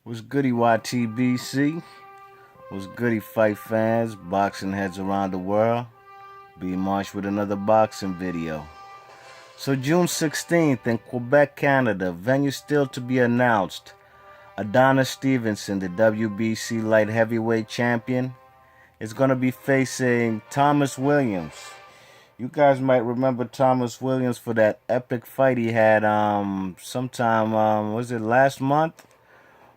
What's goody YTBC? What's goody fight fans, boxing heads around the world? B Marsh with another boxing video. So June 16th in Quebec, Canada, venue still to be announced. Adonis Stevenson, the WBC light heavyweight champion, is going to be facing Thomas Williams. You guys might remember Thomas Williams for that epic fight he had sometime was it last month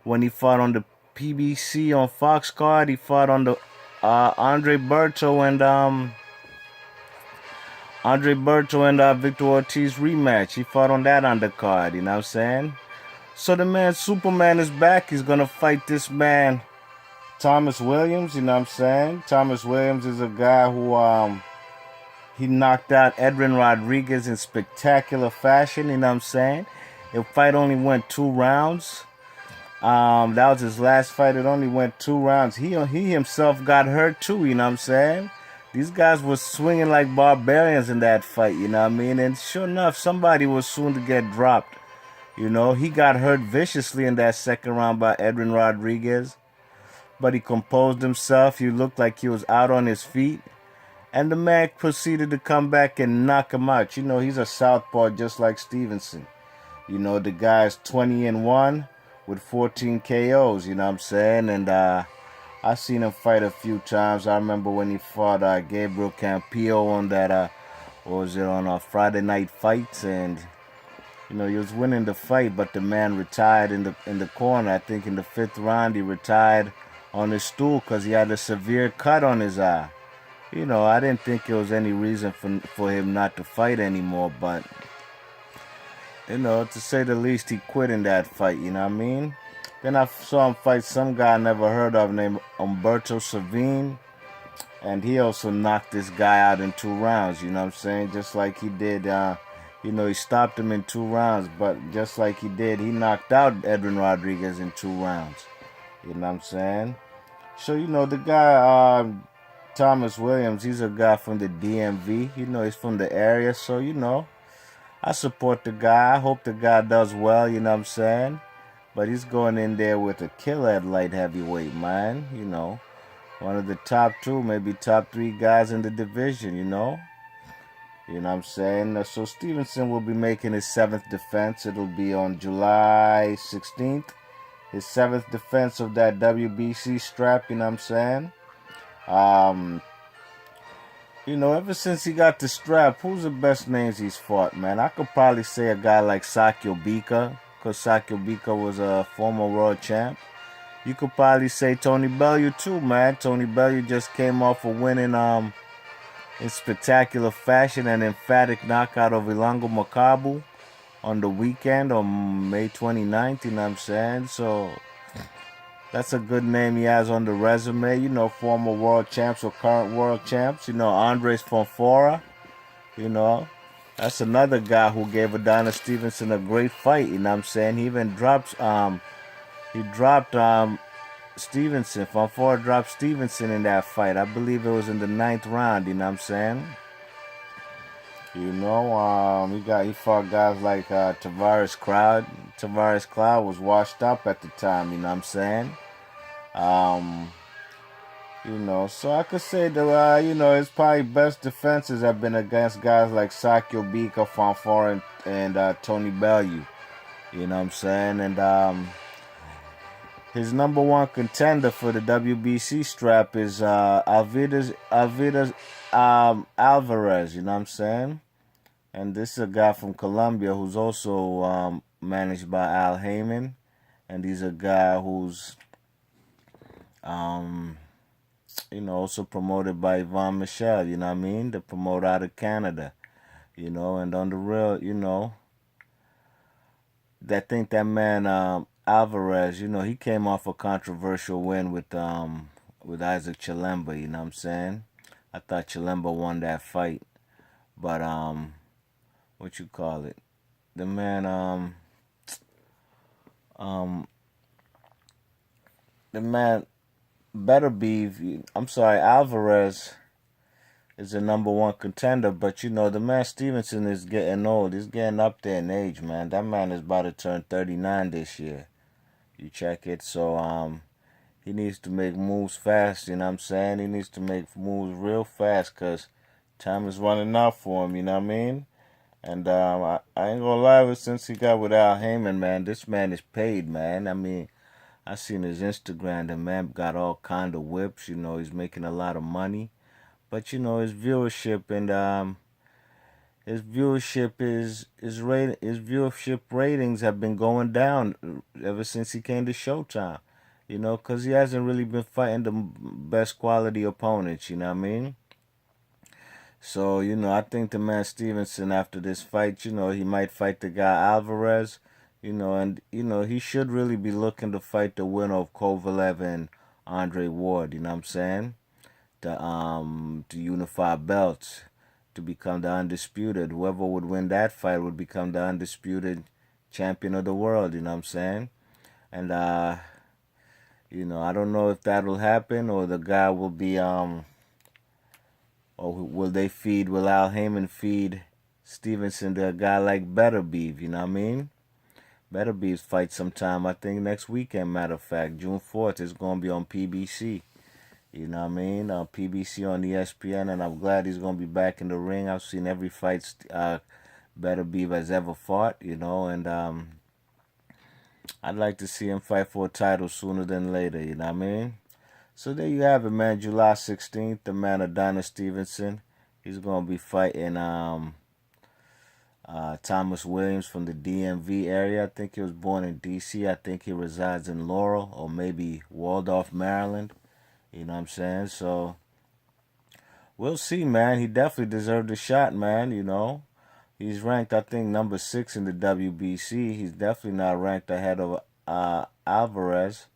when he fought on the PBC on Fox card. He fought on the Andre Berto and Victor Ortiz rematch. He fought on that undercard, you know what I'm saying? So the man Superman is back. He's gonna fight this man Thomas Williams, you know what I'm saying? Thomas Williams is a guy who he knocked out Edwin Rodriguez in spectacular fashion, you know what I'm saying? The fight only went 2 rounds. That was his last fight. It only went 2 rounds. He himself got hurt too, you know what I'm saying? These guys were swinging like barbarians in that fight, you know what I mean? And sure enough, somebody was soon to get dropped. You know, he got hurt viciously in that second round by Edwin Rodriguez. But he composed himself. He looked like he was out on his feet. And the man proceeded to come back and knock him out. You know, he's a southpaw just like Stevenson. You know, the guy's 20-1 with 14 KOs, you know what I'm saying? And I seen him fight a few times. I remember when he fought Gabriel Campillo on that, on Friday Night Fights, and you know he was winning the fight, but the man retired in the corner. I think in the 5th round he retired on his stool because he had a severe cut on his eye. You know, I didn't think there was any reason for him not to fight anymore, but you know, to say the least, he quit in that fight. You know what I mean? Then I saw him fight some guy I never heard of named Umberto Savine. And he also knocked this guy out in 2 rounds, you know what I'm saying? Just like he did, you know, he stopped him in 2 rounds. But just like he did, he knocked out Edwin Rodriguez in 2 rounds. You know what I'm saying? So, you know, the guy, Thomas Williams, he's a guy from the DMV. You know, he's from the area. So, you know, I support the guy. I hope the guy does well, you know what I'm saying? But he's going in there with a killer at light heavyweight, man. You know, one of the top 2, maybe top 3 guys in the division, you know? You know what I'm saying? So Stevenson will be making his 7th defense. It'll be on July 16th. His 7th defense of that WBC strap, you know what I'm saying? You know, ever since he got the strap, who's the best names he's fought, man? I could probably say a guy like Sakio Bika, because Sakio Bika was a former world champ. You could probably say Tony Bellew too, man. Tony Bellew just came off of winning in spectacular fashion an emphatic knockout of Ilunga Makabu on the weekend on May 29th, you know what I'm saying? So that's a good name he has on the resume. You know, former world champs or current world champs. You know, Andres Fonfora. You know, that's another guy who gave Adonis Stevenson a great fight. You know what I'm saying? He even dropped Stevenson. Fonfora dropped Stevenson in that fight. I believe it was in the 9th round. You know what I'm saying? You know, he fought guys like Tavares Cloud. Tavares Cloud was washed up at the time. You know what I'm saying? You know, so I could say that, you know, his probably best defenses have been against guys like Sakio Bika, Fonfora, and Tony Bellew. You know what I'm saying? And his number 1 contender for the WBC strap is Alvarez, you know what I'm saying? And this is a guy from Colombia who's also managed by Al Heyman. And he's a guy who's you know, also promoted by Yvon Michel, you know what I mean? The promoter out of Canada, you know, and on the real, you know, I think that man Alvarez, you know, he came off a controversial win with Isaac Chilemba, you know what I'm saying? I thought Chilemba won that fight, but what you call it? The man the man better be, I'm sorry, Alvarez is the number 1 contender, but you know, the man Stevenson is getting old. He's getting up there in age, man. That man is about to turn 39 this year. You check it. So he needs to make moves fast, you know what I'm saying? He needs to make moves real fast because time is running out for him, you know what I mean? And I ain't gonna lie, ever since he got with Al Heyman, man, this man is paid, man. I mean, I seen his Instagram. The man got all kind of whips. You know, he's making a lot of money. But you know, his viewership his viewership ratings have been going down ever since he came to Showtime. You know, cause he hasn't really been fighting the best quality opponents. You know what I mean? So, you know, I think the man Stevenson after this fight, you know, he might fight the guy Alvarez, you know, and, you know, he should really be looking to fight the winner of Kovalev and Andre Ward, you know what I'm saying? To unify belts, to become the undisputed. Whoever would win that fight would become the undisputed champion of the world, you know what I'm saying? And, you know, I don't know if that'll happen or the guy will be, or will Al Heyman feed Stevenson to a guy like Better Beef, you know what I mean? Better Beef's fight sometime, I think next weekend, matter of fact. June 4th is going to be on PBC, you know what I mean? PBC on ESPN, and I'm glad he's going to be back in the ring. I've seen every fight Better Beef has ever fought, you know, and I'd like to see him fight for a title sooner than later, you know what I mean? So there you have it, man. July 16th, the man Adonis Stevenson. He's going to be fighting Thomas Williams from the DMV area. I think he was born in D.C. I think he resides in Laurel or maybe Waldorf, Maryland. You know what I'm saying? So we'll see, man. He definitely deserved a shot, man, you know. He's ranked, I think, number 6 in the WBC. He's definitely not ranked ahead of Alvarez,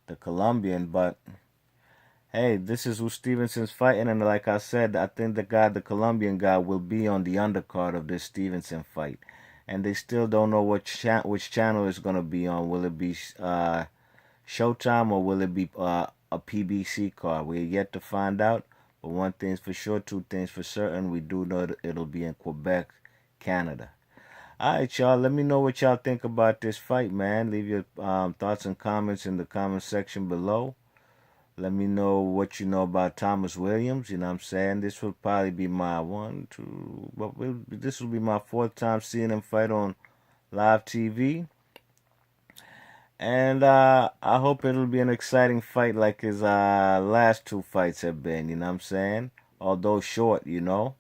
the Colombian, but hey, this is who Stevenson's fighting, and like I said, I think the Colombian guy, will be on the undercard of this Stevenson fight, and they still don't know which channel it's gonna be on. Will it be Showtime or will it be a PBC card? We're yet to find out. But one thing's for sure, two things for certain: we do know that it'll be in Quebec, Canada. All right, y'all. Let me know what y'all think about this fight, man. Leave your thoughts and comments in the comment section below. Let me know what you know about Thomas Williams. You know what I'm saying? This will probably be my this will be my 4th time seeing him fight on live TV. And I hope it'll be an exciting fight like his last 2 fights have been. You know what I'm saying? Although short, you know.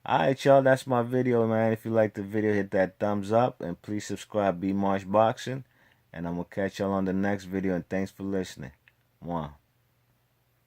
Alright, y'all. That's my video, man. If you like the video, hit that thumbs up. And please subscribe, B Marsh Boxing. And I'm going to catch y'all on the next video. And thanks for listening. One.